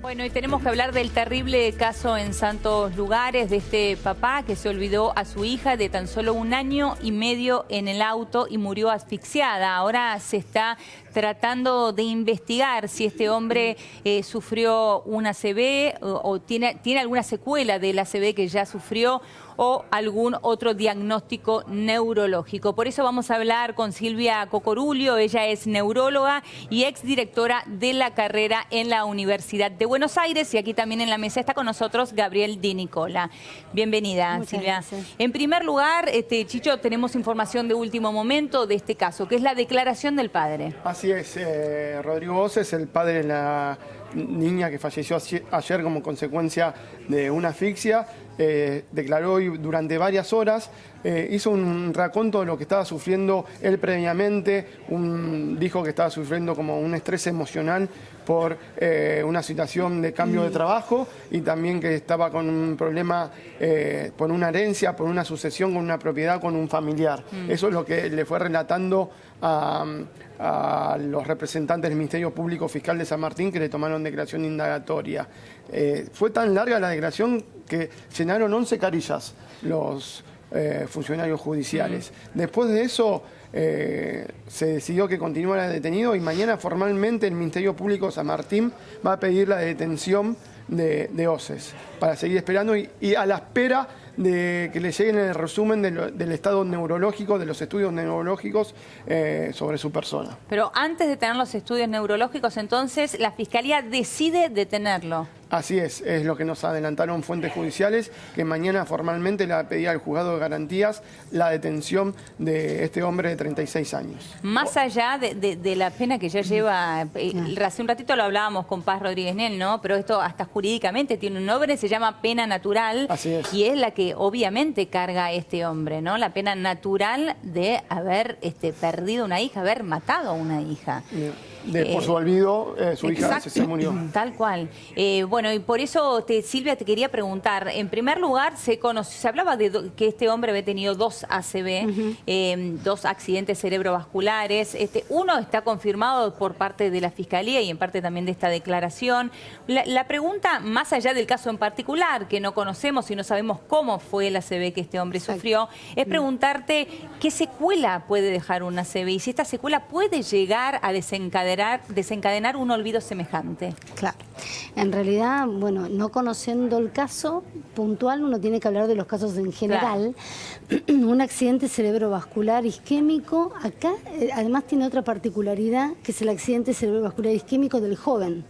Bueno, y tenemos que hablar del terrible caso en Santos Lugares de este papá que se olvidó a su hija de tan solo 1 año y medio en el auto y murió asfixiada. Ahora se está tratando de investigar si este hombre sufrió un ACV o tiene alguna secuela del ACV que ya sufrió o algún otro diagnóstico neurológico. Por eso vamos a hablar con Silvia Cocorulio. Ella es neuróloga y exdirectora de la carrera en la Universidad de Buenos Aires. Y aquí también en la mesa está con nosotros Gabriel Di Nicola. Bienvenida, Muchas Silvia. gracias. En primer lugar, Chicho, tenemos información de último momento de este caso, que es la declaración del padre. Así es, Rodrigo Voces, el padre de la niña que falleció ayer como consecuencia de una asfixia, declaró hoy durante varias horas, hizo un raconto de lo que estaba sufriendo él previamente, dijo que estaba sufriendo como un estrés emocional por una situación de cambio de trabajo y también que estaba con un problema por una herencia, por una sucesión con una propiedad, con un familiar. Eso es lo que le fue relatando a los representantes del Ministerio Público Fiscal de San Martín, que le tomaron declaración indagatoria. Fue tan larga la declaración que llenaron 11 carillas los funcionarios judiciales. Después de eso se decidió que continuara detenido y mañana formalmente el Ministerio Público de San Martín va a pedir la detención de Voces para seguir esperando y a la espera de que le lleguen el resumen del estado neurológico, de los estudios neurológicos sobre su persona. Pero antes de tener los estudios neurológicos, entonces, la Fiscalía decide detenerlo. Así es lo que nos adelantaron fuentes judiciales, que mañana formalmente le va a pedir al juzgado de garantías la detención de este hombre de 36 años. Más allá de la pena que ya lleva, hace un ratito lo hablábamos con Paz Rodríguez Nel, ¿no? Pero esto hasta jurídicamente tiene un nombre, se llama pena natural. Así es. Y es la que obviamente carga a este hombre, ¿no? La pena natural de haber perdido una hija, haber matado a una hija. Por su olvido, su hija se murió. Tal cual. Bueno, y por eso, Silvia, te quería preguntar. En primer lugar, se hablaba de que este hombre había tenido 2 ACV, 2 accidentes cerebrovasculares. Uno está confirmado por parte de la Fiscalía y en parte también de esta declaración. La pregunta, más allá del caso en particular, que no conocemos y no sabemos cómo fue el ACV que este hombre sufrió, es preguntarte qué secuela puede dejar un ACV y si esta secuela puede llegar a desencadenar un olvido semejante. Claro. En realidad, bueno, no conociendo el caso puntual, uno tiene que hablar de los casos en general. Claro. Un accidente cerebrovascular isquémico, acá además tiene otra particularidad, que es el accidente cerebrovascular isquémico del joven.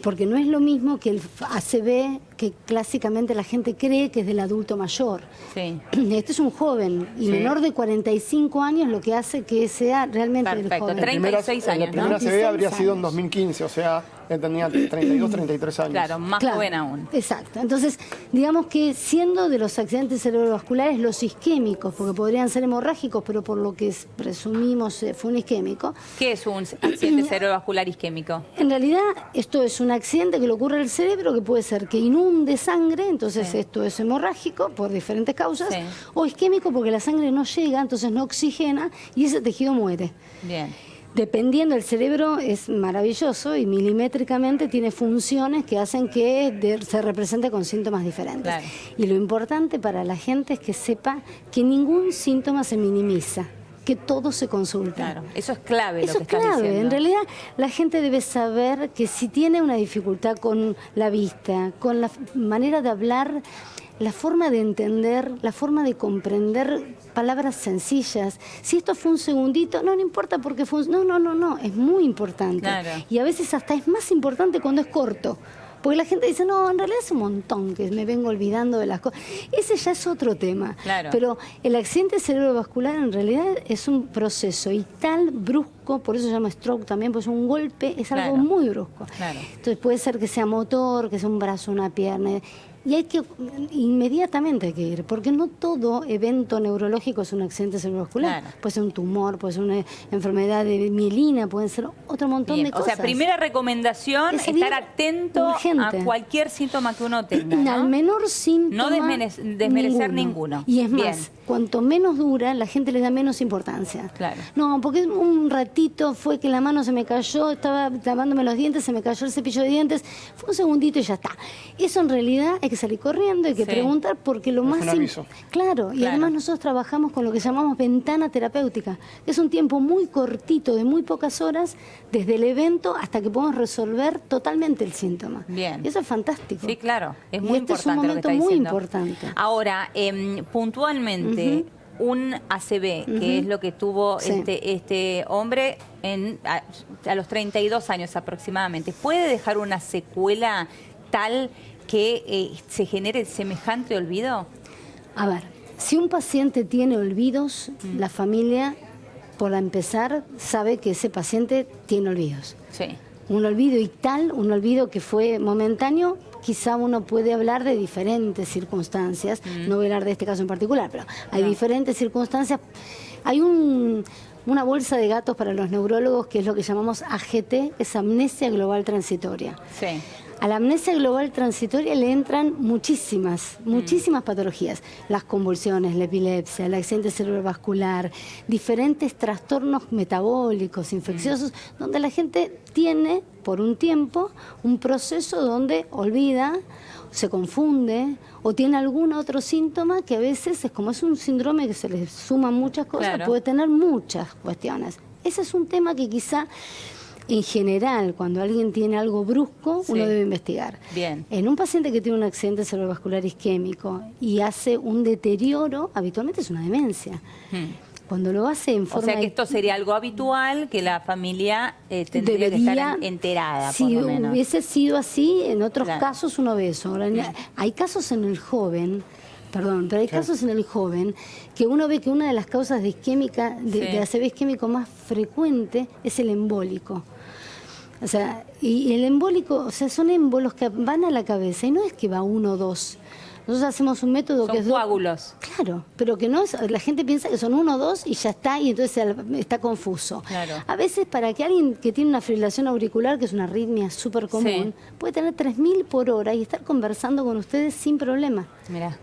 Porque no es lo mismo que el ACV que clásicamente la gente cree que es del adulto mayor. Sí. Este es un joven y menor de 45 años, lo que hace que sea realmente del joven. 36 años, La primera ACV habría sido en 2015, o sea, él tenía 32, 33 años. Claro, más joven aún. Exacto. Entonces, digamos que siendo de los accidentes cerebrovasculares los isquémicos, porque podrían ser hemorrágicos, pero por lo que presumimos fue un isquémico. ¿Qué es un accidente cerebrovascular isquémico? En realidad, esto es un accidente que le ocurre al cerebro, que puede ser que inunde sangre, entonces esto es hemorrágico por diferentes causas, o isquémico porque la sangre no llega, entonces no oxigena y ese tejido muere. Bien. Dependiendo, el cerebro es maravilloso y milimétricamente tiene funciones que hacen que se represente con síntomas diferentes. Claro. Y lo importante para la gente es que sepa que ningún síntoma se minimiza, que todo se consulta. Claro, eso es clave. Eso es clave. En realidad, la gente debe saber que si tiene una dificultad con la vista, con la manera de hablar, la forma de entender, la forma de comprender palabras sencillas. Si esto fue un segundito, no importa porque fue no, es muy importante. Claro. Y a veces hasta es más importante cuando es corto. Porque la gente dice, no, en realidad es un montón que me vengo olvidando de las cosas. Ese ya es otro tema. Claro. Pero el accidente cerebrovascular en realidad es un proceso y tal brusco, por eso se llama stroke también, pues un golpe es algo muy brusco. Claro. Entonces puede ser que sea motor, que sea un brazo, una pierna. Y hay que, inmediatamente hay que ir, porque no todo evento neurológico es un accidente cerebrovascular. Claro. Puede ser un tumor, puede ser una enfermedad de mielina, pueden ser otro montón Bien, de cosas. o sea, primera recomendación, Es salir estar atento urgente. a cualquier síntoma que uno tenga, ¿no? Al menor síntoma. No desmerecer ninguno. Y es más, Bien. cuanto menos dura, la gente le da menos importancia. Claro. No, porque un ratito fue que la mano se me cayó, estaba lavándome los dientes, se me cayó el cepillo de dientes, fue un segundito y ya está. Eso en realidad hay que salir corriendo, hay que Sí. preguntar, porque lo Es más... un aviso. Claro, y Claro. además nosotros trabajamos con lo que llamamos ventana terapéutica, que es un tiempo muy cortito, de muy pocas horas, desde el evento hasta que podemos resolver totalmente el síntoma. Bien. Y eso es fantástico. Sí, claro, es Y muy este es un importante lo que momento está muy diciendo. importante. Ahora, puntualmente, un ACV, que es lo que tuvo Sí. este hombre a los 32 años aproximadamente, ¿puede dejar una secuela tal que se genere semejante olvido? A ver, si un paciente tiene olvidos, la familia, por empezar, sabe que ese paciente tiene olvidos. Sí. Un olvido y tal, un olvido que fue momentáneo, quizá uno puede hablar de diferentes circunstancias. No voy a hablar de este caso en particular, pero hay diferentes circunstancias. Hay una bolsa de gatos para los neurólogos que es lo que llamamos AGT, es amnesia global transitoria. Sí. A la amnesia global transitoria le entran muchísimas patologías. Las convulsiones, la epilepsia, el accidente cerebrovascular, diferentes trastornos metabólicos, infecciosos, donde la gente tiene, por un tiempo, un proceso donde olvida, se confunde o tiene algún otro síntoma que a veces, como es un síndrome que se le suman muchas cosas, Claro. puede tener muchas cuestiones. Ese es un tema que quizá... En general, cuando alguien tiene algo brusco, Sí. uno debe investigar. Bien. En un paciente que tiene un accidente cerebrovascular isquémico y hace un deterioro, habitualmente es una demencia. Cuando lo hace en O forma... sea que esto sería algo habitual que la familia tendría que estar enterada, si por lo menos. hubiese sido así, en otros Claro. casos uno ve eso. Ahora, hay casos en el joven... Perdón, pero hay casos en el joven que uno ve que una de las causas de isquémica, de ACV isquémico más frecuente es el embólico. O sea, y el embólico, o sea, son émbolos que van a la cabeza y no es que va 1 o 2. Nosotros hacemos un método Son que es coágulos. Claro, pero que no es, la gente piensa que son 1 o 2 y ya está, y entonces está confuso. Claro. A veces para que alguien que tiene una fibrilación auricular, que es una arritmia súper común, puede tener 3000 por hora y estar conversando con ustedes sin problema. Mirá.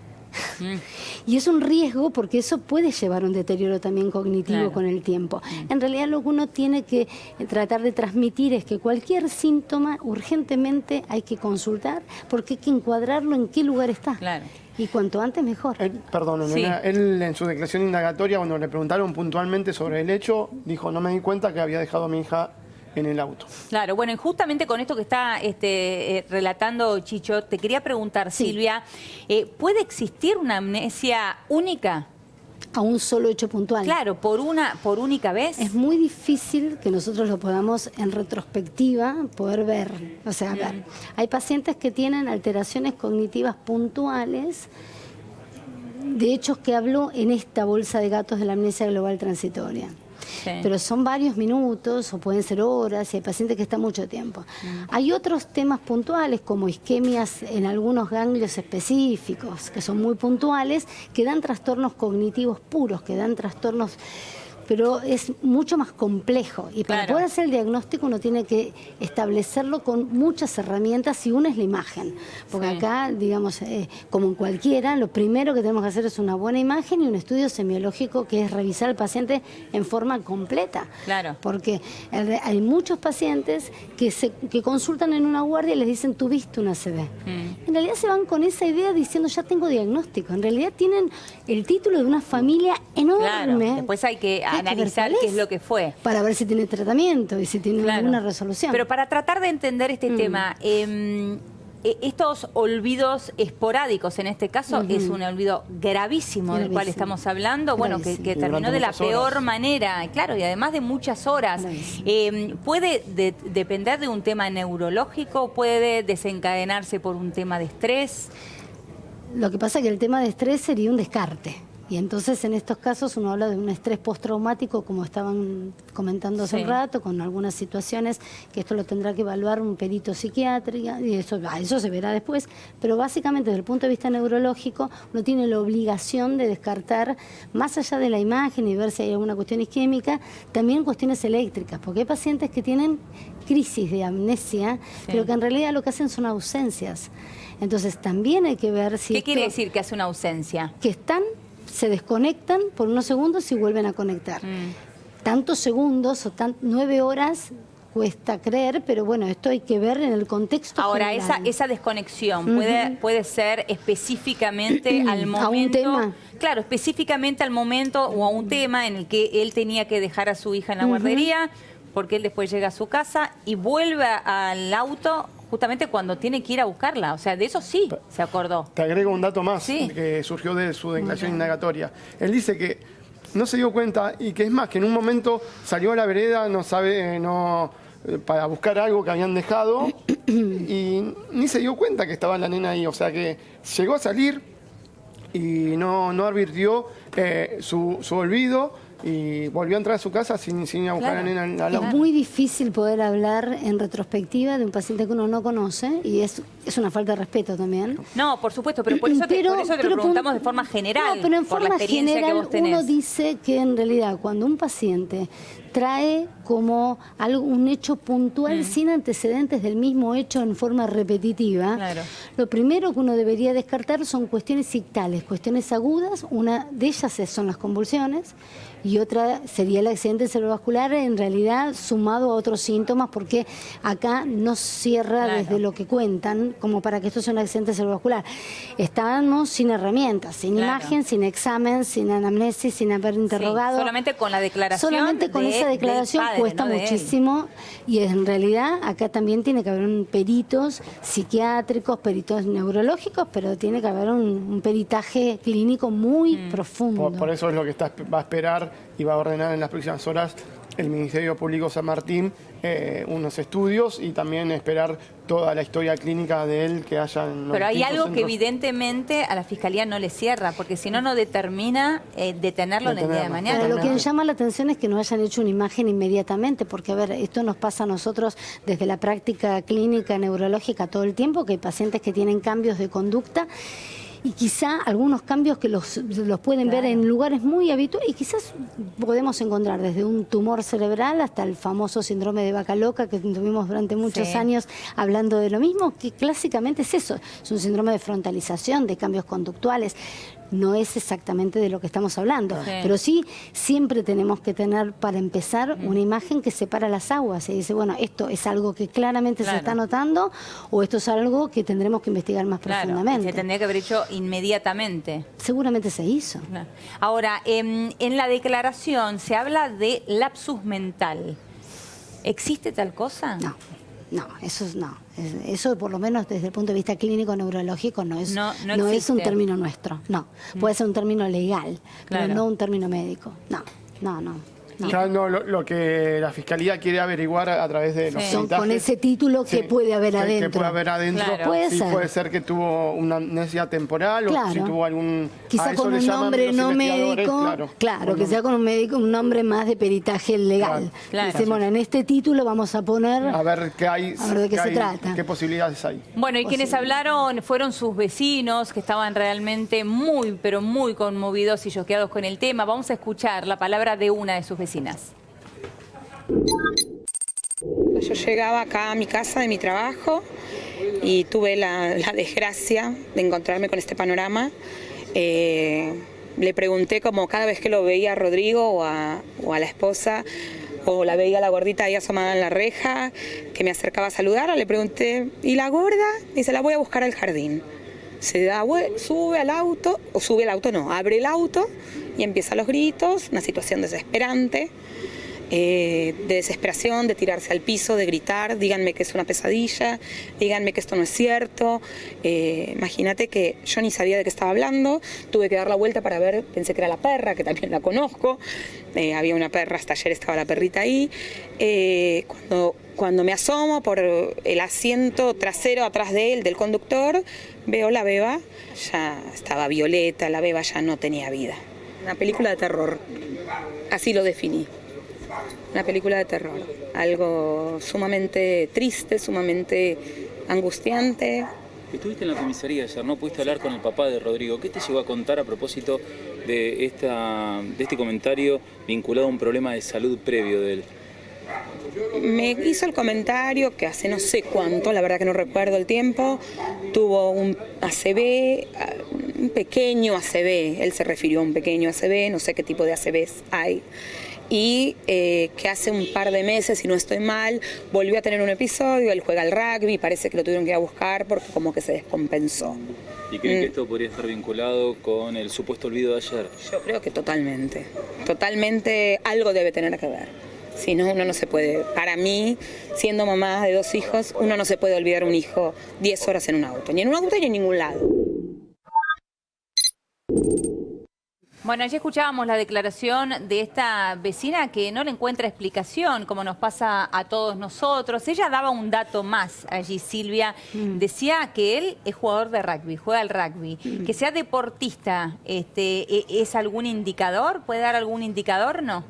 Y es un riesgo porque eso puede llevar a un deterioro también cognitivo Claro. con el tiempo. En realidad lo que uno tiene que tratar de transmitir es que cualquier síntoma urgentemente hay que consultar porque hay que encuadrarlo en qué lugar está. Claro. Y cuanto antes mejor. Perdón, Sí. él en su declaración indagatoria, cuando le preguntaron puntualmente sobre el hecho, dijo, no me di cuenta que había dejado a mi hija en el auto. Claro, bueno, y justamente con esto que está relatando Chicho, te quería preguntar, Sí. Silvia, ¿puede existir una amnesia única? A un solo hecho puntual. Claro, por única vez. Es muy difícil que nosotros lo podamos en retrospectiva poder ver. O sea, a ver, hay pacientes que tienen alteraciones cognitivas puntuales de hechos que hablo en esta bolsa de gatos de la amnesia global transitoria. Sí. Pero son varios minutos o pueden ser horas y hay pacientes que están mucho tiempo. Hay otros temas puntuales como isquemias en algunos ganglios específicos que son muy puntuales, que dan trastornos cognitivos puros, que dan trastornos... Pero es mucho más complejo y para Claro. poder hacer el diagnóstico uno tiene que establecerlo con muchas herramientas y una es la imagen. Porque Sí. acá, digamos, como en cualquiera, lo primero que tenemos que hacer es una buena imagen y un estudio semiológico que es revisar al paciente en forma completa. Claro. Porque hay muchos pacientes que consultan en una guardia y les dicen, tuviste una ACV. En realidad se van con esa idea diciendo, ya tengo diagnóstico. En realidad tienen el título de una familia enorme. Claro, después hay que Hay que ver analizar cuál qué es lo que fue. para ver si tiene tratamiento y si tiene Claro. alguna resolución. Pero para tratar de entender este tema, estos olvidos esporádicos, en este caso, es un olvido gravísimo del cual Gravísimo. estamos hablando, bueno, Gravísimo. que Y terminó durante de la muchas peor horas. manera, claro, y además de muchas horas. ¿Puede depender de un tema neurológico? ¿Puede desencadenarse por un tema de estrés? Lo que pasa es que el tema de estrés sería un descarte. Y entonces en estos casos uno habla de un estrés postraumático, como estaban comentando hace un rato, con algunas situaciones que esto lo tendrá que evaluar un perito psiquiátrico, y eso se verá después, pero básicamente desde el punto de vista neurológico uno tiene la obligación de descartar, más allá de la imagen y ver si hay alguna cuestión isquémica, también cuestiones eléctricas, porque hay pacientes que tienen crisis de amnesia, pero que en realidad lo que hacen son ausencias. Entonces también hay que ver si... ¿Qué quiere decir que hace una ausencia? Que se desconectan por unos segundos y vuelven a conectar. Tantos segundos o 9 horas cuesta creer, pero bueno, esto hay que ver en el contexto Ahora, general. esa desconexión puede ser específicamente al momento... ¿A un tema? Claro, específicamente al momento o a un tema en el que él tenía que dejar a su hija en la guardería, porque él después llega a su casa y vuelve al auto justamente cuando tiene que ir a buscarla. O sea, de eso sí se acordó. Te agrego un dato más que surgió de su declaración indagatoria. Él dice que no se dio cuenta y que es más, que en un momento salió a la vereda, para buscar algo que habían dejado y ni se dio cuenta que estaba la nena ahí. O sea, que llegó a salir y no advirtió su olvido, y volvió a entrar a su casa sin ir a buscar a la nena al auto. Es muy difícil poder hablar en retrospectiva de un paciente que uno no conoce, y es una falta de respeto también. No, por supuesto, pero por eso te lo preguntamos de forma general. No, pero en por la forma experiencia general que vos tenés. uno dice que en realidad cuando un paciente trae como un hecho puntual sin antecedentes del mismo hecho en forma repetitiva, lo primero que uno debería descartar son cuestiones ictales, cuestiones agudas. Una de ellas son las convulsiones y otra sería el accidente cerebrovascular, en realidad sumado a otros síntomas, porque acá no cierra desde lo que cuentan como para que esto sea un accidente cerebrovascular. Estábamos sin herramientas, sin imagen, sin examen, sin anamnesis, sin haber interrogado. Solamente con la declaración. Solamente con esa declaración padre, cuesta muchísimo, y en realidad acá también tiene que haber peritos psiquiátricos, peritos neurológicos, pero tiene que haber un peritaje clínico muy profundo. Por eso es lo que va a esperar y va a ordenar en las próximas horas el Ministerio Público San Martín, unos estudios, y también esperar toda la historia clínica de él que haya en los Pero hay algo centros. que evidentemente a la Fiscalía no le cierra, porque si no, no determina detenerlo en el día de mañana. Pero lo que me llama la atención es que no hayan hecho una imagen inmediatamente, porque a ver, esto nos pasa a nosotros desde la práctica clínica neurológica todo el tiempo, que hay pacientes que tienen cambios de conducta, y quizá algunos cambios que los pueden ver en lugares muy habituales, y quizás podemos encontrar desde un tumor cerebral hasta el famoso síndrome de vaca loca que tuvimos durante muchos años hablando de lo mismo, que clásicamente es eso, es un síndrome de frontalización, de cambios conductuales. No es exactamente de lo que estamos hablando, pero sí siempre tenemos que tener, para empezar, una imagen que separa las aguas y dice, bueno, esto es algo que claramente se está notando, o esto es algo que tendremos que investigar más profundamente. Se tendría que haber hecho inmediatamente. Seguramente se hizo. Ahora, en la declaración se habla de lapsus mental. ¿Existe tal cosa? No, eso por lo menos desde el punto de vista clínico neurológico no es un término nuestro, puede ser un término legal, pero no un término médico, no. Ya lo que la Fiscalía quiere averiguar a través de los peritajes. Con ese título que puede haber adentro. Que puede haber adentro. Puede ser que tuvo una amnesia temporal, o si tuvo algún... Quizá con un nombre no médico, que sea con un nombre más de peritaje legal. Dice, bueno, en este título vamos a poner... A ver qué hay, a ver de qué se trata. Qué posibilidades hay. Bueno, y quienes hablaron fueron sus vecinos, que estaban realmente muy, pero muy conmovidos y choqueados con el tema. Vamos a escuchar la palabra de una de sus vecinas. Yo llegaba acá a mi casa de mi trabajo y tuve la desgracia de encontrarme con este panorama. Le pregunté, como cada vez que lo veía a Rodrigo o a la esposa, o la veía a la gordita ahí asomada en la reja, que me acercaba a saludar, le pregunté, ¿y la gorda? Dice, la voy a buscar al jardín. Sube al auto, abre el auto y empieza los gritos, una situación desesperante, de desesperación, de tirarse al piso, de gritar, díganme que es una pesadilla, díganme que esto no es cierto. Imagínate que yo ni sabía de qué estaba hablando, tuve que dar la vuelta para ver, pensé que era la perra, que también la conozco, había una perra, hasta ayer estaba la perrita ahí. Cuando me asomo por el asiento trasero atrás de él, del conductor, veo la beba, ya estaba violeta, la beba ya no tenía vida. Una película de terror, así lo definí. Una película de terror, algo sumamente triste, sumamente angustiante. Estuviste en la comisaría ayer, ¿no? Pudiste hablar con el papá de Rodrigo. ¿Qué te llegó a contar a propósito de este comentario vinculado a un problema de salud previo de él? Me hizo el comentario que hace no sé cuánto, la verdad que no recuerdo el tiempo, tuvo un ACV, un pequeño ACV, él se refirió a un pequeño ACV, no sé qué tipo de ACVs hay, y que hace un par de meses, si no estoy mal, volvió a tener un episodio, él juega al rugby, parece que lo tuvieron que ir a buscar porque como que se descompensó. ¿Y creen que esto podría estar vinculado con el supuesto olvido de ayer? Yo creo que totalmente, totalmente algo debe tener que ver. Si no, uno no se puede, para mí, siendo mamá de 2 hijos, uno no se puede olvidar un hijo 10 horas en un auto, ni en un auto ni en ningún lado. Bueno, allí escuchábamos la declaración de esta vecina que no le encuentra explicación, como nos pasa a todos nosotros. Ella daba un dato más allí, Silvia. Decía que él es jugador de rugby, juega al rugby. Que sea deportista, ¿es algún indicador? ¿Puede dar algún indicador? No.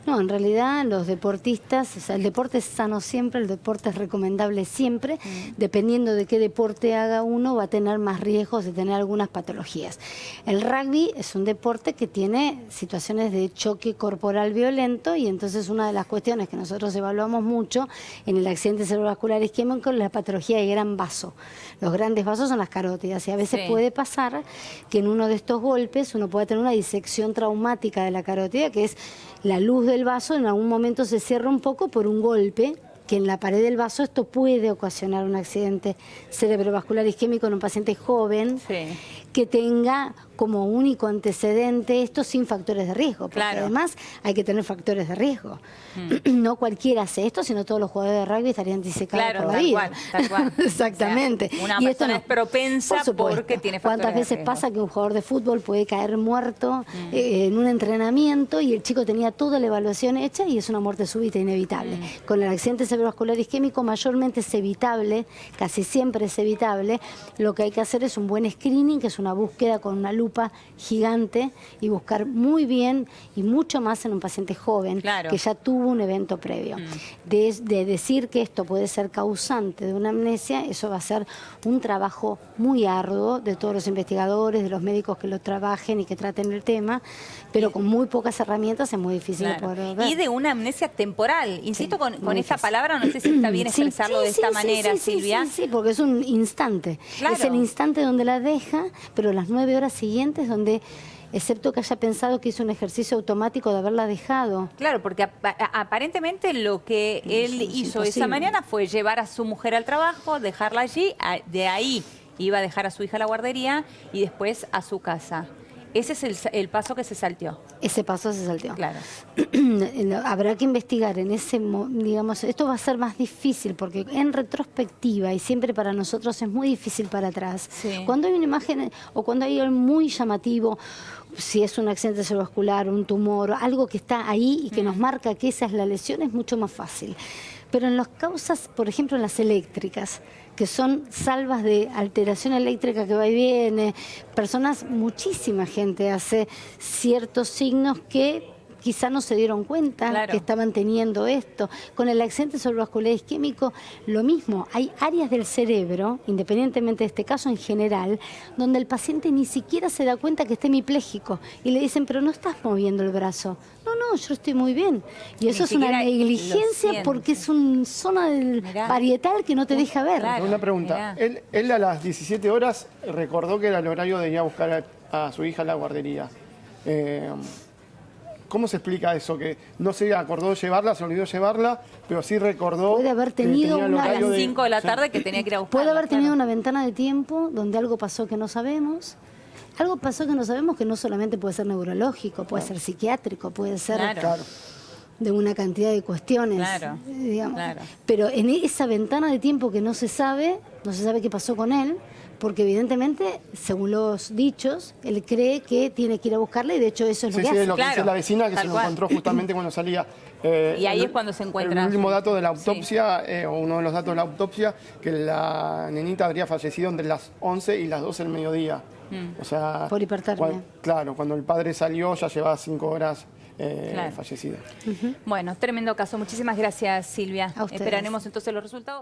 No, en realidad los deportistas, o sea, el deporte es sano siempre, el deporte es recomendable siempre, dependiendo de qué deporte haga uno va a tener más riesgos de tener algunas patologías. El rugby es un deporte que tiene situaciones de choque corporal violento y entonces una de las cuestiones que nosotros evaluamos mucho en el accidente cerebrovascular isquémico es la patología de gran vaso. Los grandes vasos son las carótidas y a veces puede pasar que en uno de estos golpes uno pueda tener una disección traumática de la carótida, que es la luz del vaso en algún momento se cierra un poco por un golpe que en la pared del vaso esto puede ocasionar un accidente cerebrovascular isquémico en un paciente joven que tenga como único antecedente esto sin factores de riesgo, porque además hay que tener factores de riesgo. No cualquiera hace esto, sino todos los jugadores de rugby estarían disecados por la vida. Tal cual. Exactamente. O sea, una y persona es propensa porque tiene factores ¿Cuántas veces de riesgo? pasa que un jugador de fútbol puede caer muerto en un entrenamiento y el chico tenía toda la evaluación hecha y es una muerte súbita inevitable? Con el accidente cerebrovascular isquémico mayormente es evitable, casi siempre es evitable. Lo que hay que hacer es un buen screening, que es una búsqueda con una lupa gigante y buscar muy bien y mucho más en un paciente joven que ya tuvo un evento previo. De decir que esto puede ser causante de una amnesia, eso va a ser un trabajo muy arduo de todos los investigadores, de los médicos que lo trabajen y que traten el tema, pero con muy pocas herramientas es muy difícil de poder ver. Y de una amnesia temporal. Insisto con esta palabra, no sé si está bien expresarlo de esta manera, Silvia. Sí, porque es un instante. Es el instante donde la deja, pero las 9 horas siguientes donde, excepto que haya pensado que hizo un ejercicio automático de haberla dejado. Claro, porque aparentemente lo que él hizo esa mañana fue llevar a su mujer al trabajo, dejarla allí, de ahí iba a dejar a su hija a la guardería y después a su casa. Ese es el paso que se salteó. Ese paso se salteó. Claro. Habrá que investigar en ese, digamos, esto va a ser más difícil porque en retrospectiva y siempre para nosotros es muy difícil para atrás. Cuando hay una imagen o cuando hay algo muy llamativo, si es un accidente cerebrovascular, un tumor, algo que está ahí y que nos marca que esa es la lesión, es mucho más fácil. Pero en las causas, por ejemplo, en las eléctricas, que son salvas de alteración eléctrica que va y viene, muchísima gente hace ciertos signos que quizá no se dieron cuenta que estaban teniendo esto. Con el accidente cerebrovascular isquémico, lo mismo. Hay áreas del cerebro, independientemente de este caso en general, donde el paciente ni siquiera se da cuenta que está hemipléjico. Y le dicen, pero no estás moviendo el brazo. No, yo estoy muy bien. Y eso es una negligencia porque es una zona del parietal que no te deja ver. Una pregunta. Él a las 17 horas recordó que era el horario de ir a buscar a su hija a la guardería. ¿Cómo se explica eso? Que no se acordó llevarla, se olvidó llevarla, pero sí recordó. Puede haber tenido a las 5 de la tarde que tenía que ir a buscarla. Puede haber tenido una ventana de tiempo donde algo pasó que no sabemos. Algo pasó que no sabemos, que no solamente puede ser neurológico, puede ser psiquiátrico, puede ser de una cantidad de cuestiones. Digamos. Pero en esa ventana de tiempo que no se sabe, no se sabe qué pasó con él, porque evidentemente, según los dichos, él cree que tiene que ir a buscarla y de hecho eso es lo Sí, que sí, hace. es lo que Claro, dice la vecina, que tal se lo cual. encontró justamente cuando salía. Y ahí es cuando se encuentra. El último dato de la autopsia, o uno de los datos de la autopsia, que la nenita habría fallecido entre las 11 y las 12 del mediodía. O sea, Por hipertermia. Claro, cuando el padre salió ya llevaba 5 horas Claro. fallecida. Bueno, tremendo caso. Muchísimas gracias, Silvia. A ustedes. Esperaremos entonces los resultados.